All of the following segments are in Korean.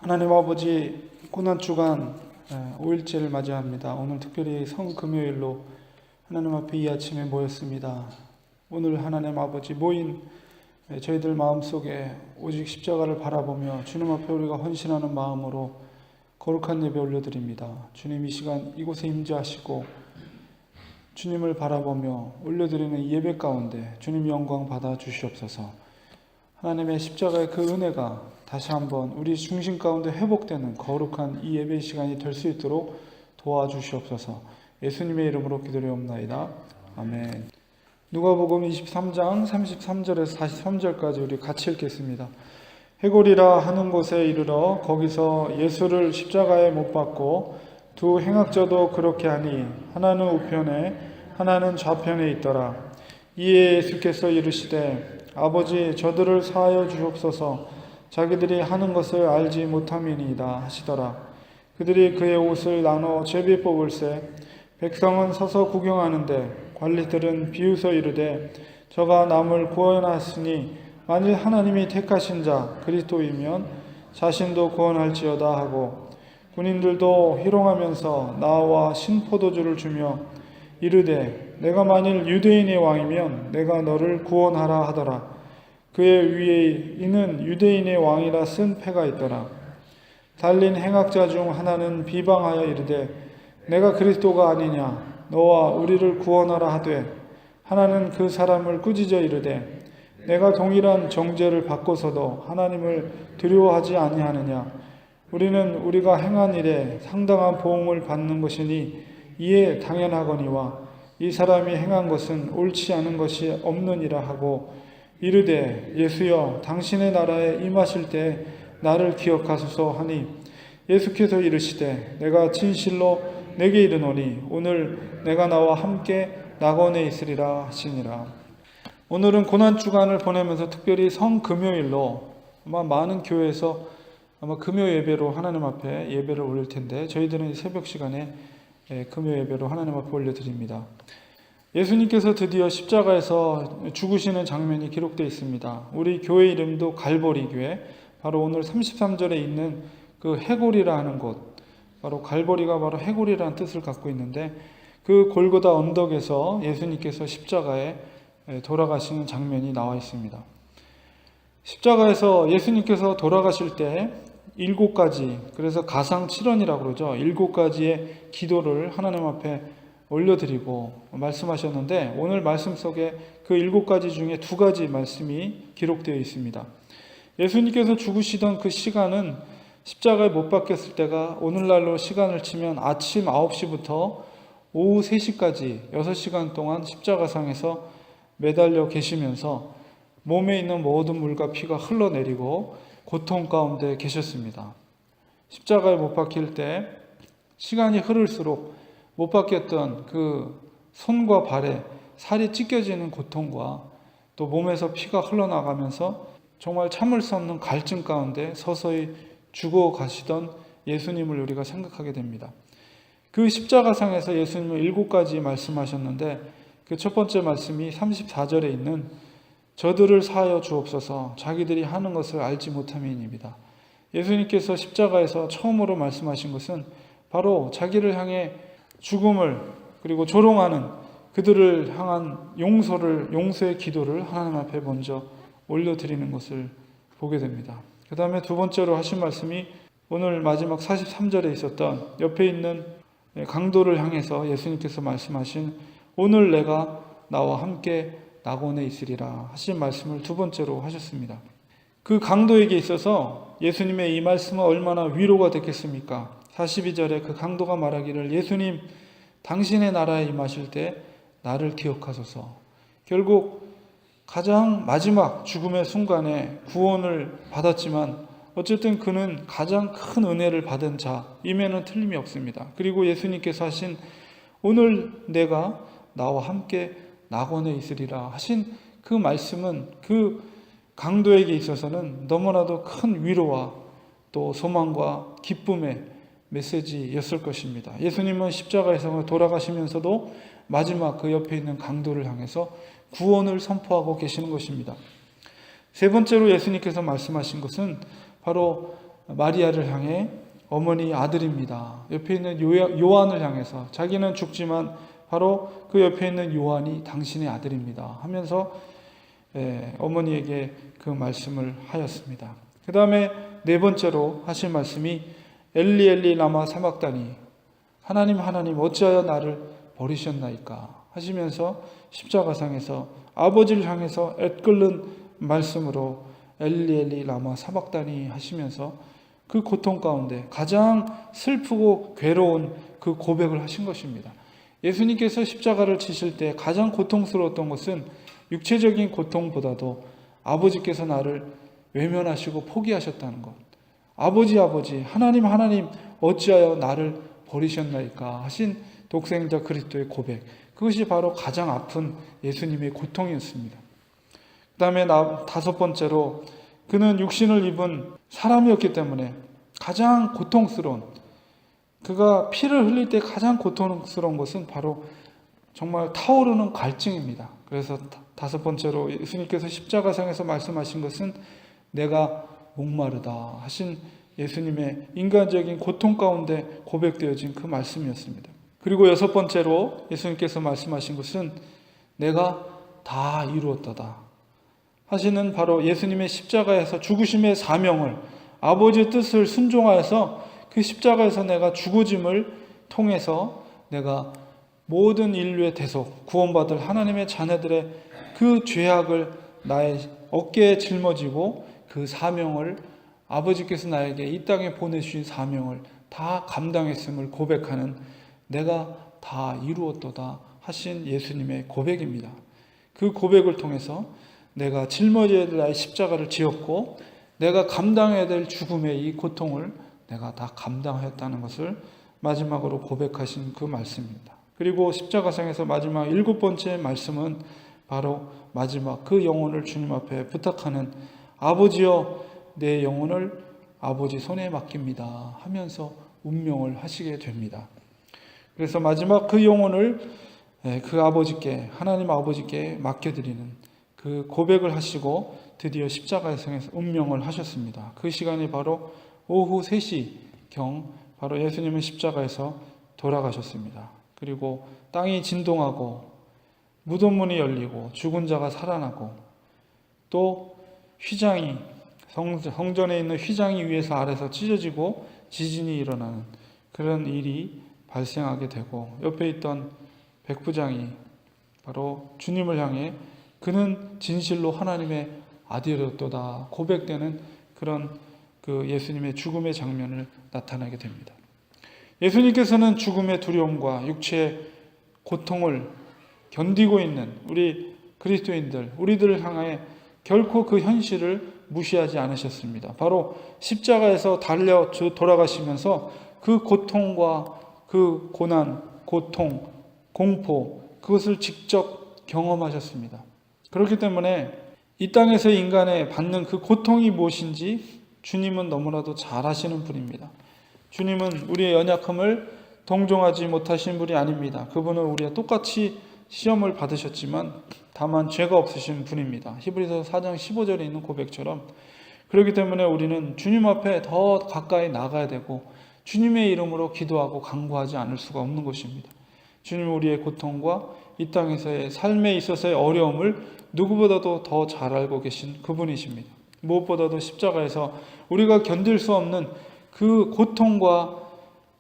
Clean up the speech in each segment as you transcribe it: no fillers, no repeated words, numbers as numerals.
하나님 아버지, 고난주간 5일째를 맞이합니다. 오늘 특별히 성금요일로 하나님 앞에 이 아침에 모였습니다. 오늘 하나님 아버지 모인 저희들 마음속에 오직 십자가를 바라보며 주님 앞에 우리가 헌신하는 마음으로 거룩한 예배 올려드립니다. 주님, 이 시간 이곳에 임재하시고 주님을 바라보며 올려드리는 예배 가운데 주님 영광 받아 주시옵소서. 하나님의 십자가의 그 은혜가 다시 한번 우리 중심 가운데 회복되는 거룩한 이 예배 시간이 될 수 있도록 도와주시옵소서. 예수님의 이름으로 기도드리옵나이다. 아멘. 누가복음 23장 33절에서 43절까지 우리 같이 읽겠습니다. 해골이라 하는 곳에 이르러 거기서 예수를 십자가에 못 박고 두 행악자도 그렇게 하니 하나는 우편에 하나는 좌편에 있더라. 이에 예수께서 이르시되 아버지, 저들을 사하여 주옵소서. 자기들이 하는 것을 알지 못함이니이다 하시더라. 그들이 그의 옷을 나눠 제비 뽑을새 백성은 서서 구경하는데 관리들은 비웃어 이르되 저가 남을 구원하시니 만일 하나님이 택하신 자 그리스도이면 자신도 구원할지어다 하고, 군인들도 희롱하면서 나와 신포도주를 주며 이르되 내가 만일 유대인의 왕이면 내가 너를 구원하라 하더라. 그의 위에 이는 유대인의 왕이라 쓴 패가 있더라. 달린 행악자 중 하나는 비방하여 이르되 내가 그리스도가 아니냐 너와 우리를 구원하라 하되, 하나는 그 사람을 꾸짖어 이르되 내가 동일한 정죄를 받고서도 하나님을 두려워하지 아니하느냐. 우리는 우리가 행한 일에 상당한 보응을 받는 것이니 이에 당연하거니와 이 사람이 행한 것은 옳지 않은 것이 없느니라 하고 이르되 예수여, 당신의 나라에 임하실 때 나를 기억하소서 하니, 예수께서 이르시되 내가 진실로 내게 이르노니 오늘 내가 나와 함께 낙원에 있으리라 하시니라. 오늘은 고난주간을 보내면서 특별히 성금요일로 아마 많은 교회에서 아마 금요 예배로 하나님 앞에 예배를 올릴 텐데, 저희들은 새벽 시간에 금요 예배로 하나님 앞에 올려드립니다. 예수님께서 드디어 십자가에서 죽으시는 장면이 기록되어 있습니다. 우리 교회 이름도 갈보리 교회, 바로 오늘 33절에 있는 그 해골이라 하는 곳, 바로 갈보리가 바로 해골이라는 뜻을 갖고 있는데, 그 골고다 언덕에서 예수님께서 십자가에 돌아가시는 장면이 나와 있습니다. 십자가에서 예수님께서 돌아가실 때 7가지, 그래서 가상 7원이라고 그러죠. 7가지의 기도를 하나님 앞에 올려드리고 말씀하셨는데, 오늘 말씀 속에 그 7가지 중에 2가지 말씀이 기록되어 있습니다. 예수님께서 죽으시던 그 시간은 십자가에 못 박혔을 때가 오늘날로 시간을 치면 아침 9시부터 오후 3시까지 6시간 동안 십자가상에서 매달려 계시면서 몸에 있는 모든 물과 피가 흘러내리고 고통 가운데 계셨습니다. 십자가에 못 박힐 때 시간이 흐를수록 못 박혔던 그 손과 발에 살이 찢겨지는 고통과 또 몸에서 피가 흘러나가면서 정말 참을 수 없는 갈증 가운데 서서히 죽어가시던 예수님을 우리가 생각하게 됩니다. 그 십자가상에서 예수님은 7가지 말씀하셨는데, 그 첫 번째 말씀이 34절에 있는 저들을 사하여 주옵소서, 자기들이 하는 것을 알지 못함이니이다. 예수님께서 십자가에서 처음으로 말씀하신 것은 바로 자기를 향해 죽음을 그리고 조롱하는 그들을 향한 용서의 기도를 하나님 앞에 먼저 올려드리는 것을 보게 됩니다. 그 다음에 두 번째로 하신 말씀이 오늘 마지막 43절에 있었던 옆에 있는 강도를 향해서 예수님께서 말씀하신 오늘 내가 나와 함께 낙원에 있으리라 하신 말씀을 두 번째로 하셨습니다. 그 강도에게 있어서 예수님의 이 말씀은 얼마나 위로가 됐겠습니까? 42절에 그 강도가 말하기를 예수님, 당신의 나라에 임하실 때 나를 기억하소서. 결국 가장 마지막 죽음의 순간에 구원을 받았지만 어쨌든 그는 가장 큰 은혜를 받은 자임에는 틀림이 없습니다. 그리고 예수님께서 하신 오늘 내가 나와 함께 낙원에 있으리라 하신 그 말씀은 그 강도에게 있어서는 너무나도 큰 위로와 또 소망과 기쁨의 메시지였을 것입니다. 예수님은 십자가에서 돌아가시면서도 마지막 그 옆에 있는 강도를 향해서 구원을 선포하고 계시는 것입니다. 세 번째로 예수님께서 말씀하신 것은 바로 마리아를 향해 어머니 아들입니다. 옆에 있는 요한을 향해서 자기는 죽지만 바로 그 옆에 있는 요한이 당신의 아들입니다 하면서 어머니에게 그 말씀을 하였습니다. 그 다음에 네 번째로 하신 말씀이 엘리 엘리 라마 사박다니, 하나님 하나님 어찌하여 나를 버리셨나이까 하시면서 십자가상에서 아버지를 향해서 애끓는 말씀으로 엘리 엘리 라마 사박다니 하시면서 그 고통 가운데 가장 슬프고 괴로운 그 고백을 하신 것입니다. 예수님께서 십자가를 지실 때 가장 고통스러웠던 것은 육체적인 고통보다도 아버지께서 나를 외면하시고 포기하셨다는 것. 아버지 하나님 어찌하여 나를 버리셨나이까 하신 독생자 그리스도의 고백. 그것이 바로 가장 아픈 예수님의 고통이었습니다. 그 다음에 다섯 번째로 그는 육신을 입은 사람이었기 때문에 가장 고통스러운, 그가 피를 흘릴 때 가장 고통스러운 것은 바로 정말 타오르는 갈증입니다. 그래서 다섯 번째로 예수님께서 십자가상에서 말씀하신 것은 내가 목마르다 하신 예수님의 인간적인 고통 가운데 고백되어진 그 말씀이었습니다. 그리고 여섯 번째로 예수님께서 말씀하신 것은 내가 다 이루었다 하시는 바로 예수님의 십자가에서 죽으심의 사명을, 아버지의 뜻을 순종하여서 그 십자가에서 내가 죽어짐을 통해서 내가 모든 인류의 대속, 구원받을 하나님의 자녀들의 그 죄악을 나의 어깨에 짊어지고 그 사명을, 아버지께서 나에게 이 땅에 보내주신 사명을 다 감당했음을 고백하는 내가 다 이루었도다 하신 예수님의 고백입니다. 그 고백을 통해서 내가 짊어져야 될 나의 십자가를 지었고 내가 감당해야 될 죽음의 이 고통을 내가 다 감당하였다는 것을 마지막으로 고백하신 그 말씀입니다. 그리고 십자가상에서 마지막 일곱 번째 말씀은 바로 마지막 그 영혼을 주님 앞에 부탁하는 아버지여 내 영혼을 아버지 손에 맡깁니다 하면서 운명을 하시게 됩니다. 그래서 마지막 그 영혼을 그 아버지께, 하나님 아버지께 맡겨드리는 그 고백을 하시고 드디어 십자가에서 운명을 하셨습니다. 그 시간이 바로 오후 3시경 바로 예수님은 십자가에서 돌아가셨습니다. 그리고 땅이 진동하고 무덤문이 열리고 죽은 자가 살아나고 또 휘장이, 성전에 있는 휘장이 위에서 아래서 찢어지고 지진이 일어나는 그런 일이 발생하게 되고 옆에 있던 백부장이 바로 주님을 향해 그는 진실로 하나님의 아들이었도다 고백되는 그런 그 예수님의 죽음의 장면을 나타나게 됩니다. 예수님께서는 죽음의 두려움과 육체의 고통을 견디고 있는 우리 그리스도인들, 우리들을 향해 결코 그 현실을 무시하지 않으셨습니다. 바로 십자가에서 달려 돌아가시면서 그 고통과 그 고난, 고통, 공포, 그것을 직접 경험하셨습니다. 그렇기 때문에 이 땅에서 인간의 받는 그 고통이 무엇인지 주님은 너무나도 잘 아시는 분입니다. 주님은 우리의 연약함을 동정하지 못하신 분이 아닙니다. 그분은 우리와 똑같이 시험을 받으셨지만 다만 죄가 없으신 분입니다. 히브리서 4장 15절에 있는 고백처럼. 그렇기 때문에 우리는 주님 앞에 더 가까이 나가야 되고 주님의 이름으로 기도하고 간구하지 않을 수가 없는 것입니다. 주님은 우리의 고통과 이 땅에서의 삶에 있어서의 어려움을 누구보다도 더 잘 알고 계신 그분이십니다. 무엇보다도 십자가에서 우리가 견딜 수 없는 그 고통과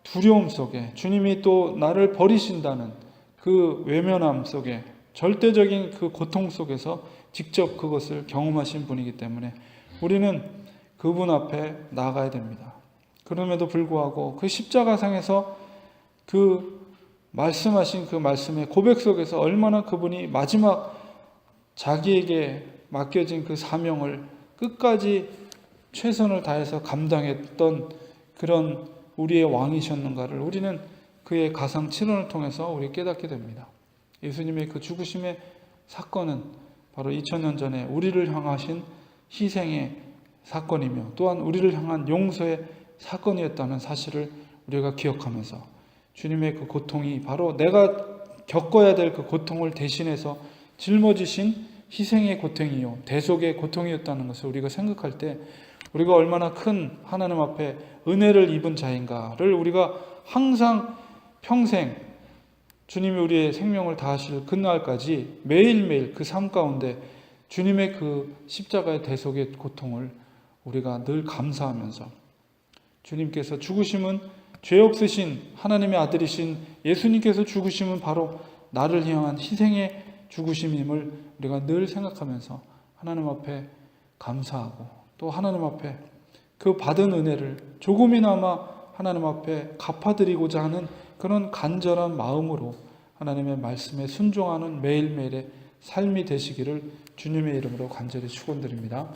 두려움 속에 주님이 또 나를 버리신다는 그 외면함 속에 절대적인 그 고통 속에서 직접 그것을 경험하신 분이기 때문에 우리는 그분 앞에 나가야 됩니다. 그럼에도 불구하고 그 십자가상에서 그 말씀하신 그 말씀의 고백 속에서 얼마나 그분이 마지막 자기에게 맡겨진 그 사명을 끝까지 최선을 다해서 감당했던 그런 우리의 왕이셨는가를 우리는 그의 가상 7원을 통해서 우리 깨닫게 됩니다. 예수님의 그 죽으심의 사건은 바로 2000년 전에 우리를 향하신 희생의 사건이며 또한 우리를 향한 용서의 사건이었다는 사실을 우리가 기억하면서 주님의 그 고통이 바로 내가 겪어야 될 그 고통을 대신해서 짊어지신 희생의 고통이요 대속의 고통이었다는 것을 우리가 생각할 때 우리가 얼마나 큰 하나님 앞에 은혜를 입은 자인가를 우리가 항상 평생 주님이 우리의 생명을 다하실 그날까지 매일매일 그 삶 가운데 주님의 그 십자가의 대속의 고통을 우리가 늘 감사하면서 주님께서 죽으심은 죄 없으신 하나님의 아들이신 예수님께서 죽으심은 바로 나를 향한 희생의 죽으심임을 우리가 늘 생각하면서 하나님 앞에 감사하고 또 하나님 앞에 그 받은 은혜를 조금이나마 하나님 앞에 갚아드리고자 하는 그런 간절한 마음으로 하나님의 말씀에 순종하는 매일매일의 삶이 되시기를 주님의 이름으로 간절히 축원드립니다.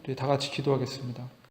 우리 다 같이 기도하겠습니다.